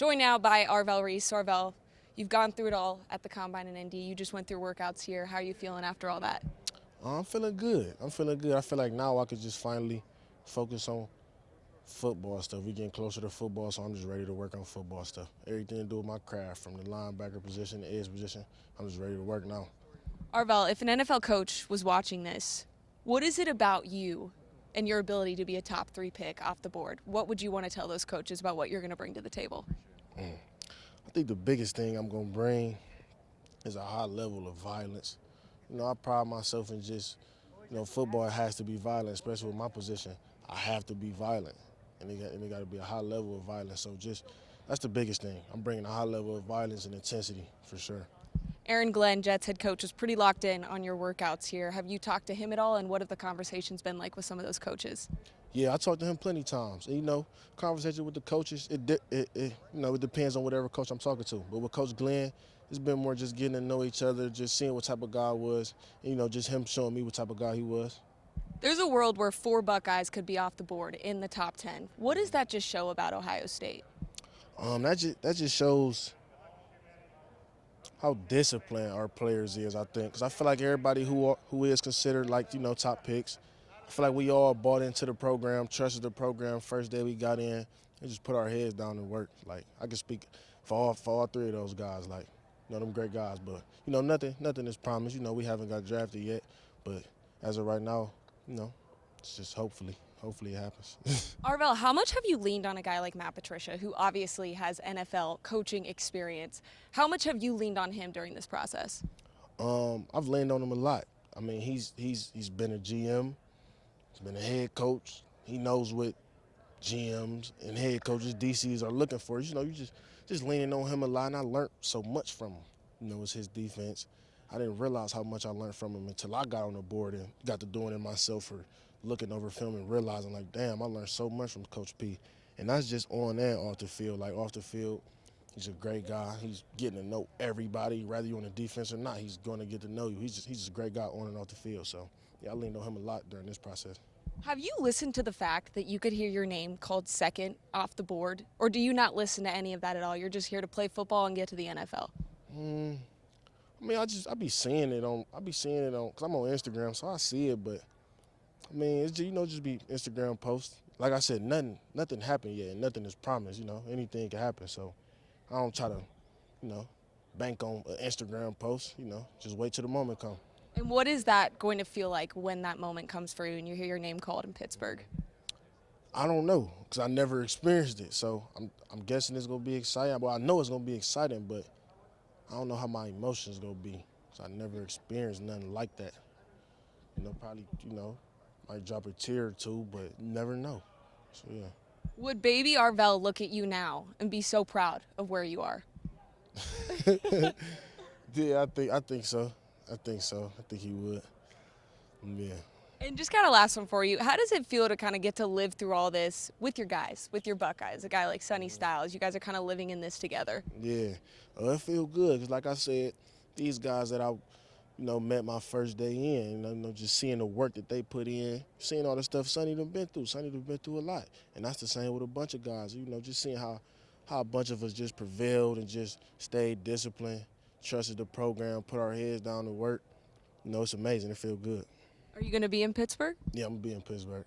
Joined now by Arvell Reese. Arvell, you've gone through it all at the Combine in Indy. You just went through workouts here. How are you feeling after all that? I'm feeling good. I feel like now I could just finally focus on football stuff. We're getting closer to football, so I'm just ready to work on football stuff. Everything to do with my craft, from the linebacker position, the edge position, I'm just ready to work now. Arvell, if an NFL coach was watching this, what is it about you and your ability to be a top 3 pick off the board? What would you want to tell those coaches about what you're going to bring to the table? I think the biggest thing I'm going to bring is a high level of violence. I pride myself in just, football has to be violent, especially with my position. I have to be violent, and it got to be a high level of violence. So that's the biggest thing. I'm bringing a high level of violence and intensity for sure. Aaron Glenn, Jets head coach, was pretty locked in on your workouts here. Have you talked to him at all, and what have the conversations been like with some of those coaches? Yeah, I talked to him plenty of times. And, conversation with the coaches, it depends on whatever coach I'm talking to. But with Coach Glenn, it's been more just getting to know each other, just seeing what type of guy I was, and, just him showing me what type of guy he was. There's a world where 4 Buckeyes could be off the board in the top 10. What does that just show about Ohio State? That just shows how disciplined our players is, I think. Because I feel like everybody who is considered, top picks, I feel like we all bought into the program, trusted the program first day we got in, and just put our heads down and work. Like, I can speak for all 3 of those guys, them great guys. But, nothing is promised. We haven't got drafted yet. But as of right now, it's just hopefully it happens. Arvell, how much have you leaned on a guy like Matt Patricia, who obviously has NFL coaching experience? How much have you leaned on him during this process? I've leaned on him a lot. I mean, he's been a GM. He's been a head coach. He knows what GMs and head coaches, DCs are looking for. You just leaning on him a lot, and I learned so much from him. It's his defense. I didn't realize how much I learned from him until I got on the board and got to doing it myself, or looking over film and realizing, damn, I learned so much from Coach P. And that's just on and off the field. Off the field, he's a great guy. He's getting to know everybody, whether you're on the defense or not. He's going to get to know you. He's just a great guy on and off the field. So, yeah, I leaned on him a lot during this process. Have you listened to the fact that you could hear your name called second off the board? Or do you not listen to any of that at all? You're just here to play football and get to the NFL? I mean, I be seeing it on, because I'm on Instagram, so I see it, but I mean, it's just, just be Instagram posts. Like I said, nothing happened yet, and nothing is promised. Anything can happen. So I don't try to, bank on an Instagram post. Just wait till the moment comes. And what is that going to feel like when that moment comes for you and you hear your name called in Pittsburgh? I don't know, because I never experienced it. So I'm guessing it's going to be exciting. Well, I know it's going to be exciting, but I don't know how my emotions going to be, because I never experienced nothing like that. Probably, might drop a tear or two, but you never know. So, yeah. Would baby Arvell look at you now and be so proud of where you are? Yeah, I think so. I think he would. Yeah. And just kind of last one for you. How does it feel to kind of get to live through all this with your guys, with your Buckeyes, a guy like Sonny Styles? You guys are kind of living in this together. Yeah. It feels good, because like I said, these guys that I met my first day in, just seeing the work that they put in, seeing all the stuff Sonny done been through. Sonny done been through a lot. And that's the same with a bunch of guys, just seeing how a bunch of us just prevailed and just stayed disciplined, trusted the program, put our heads down to work. It's amazing. It feels good. Are you going to be in Pittsburgh? Yeah, I'm going to be in Pittsburgh.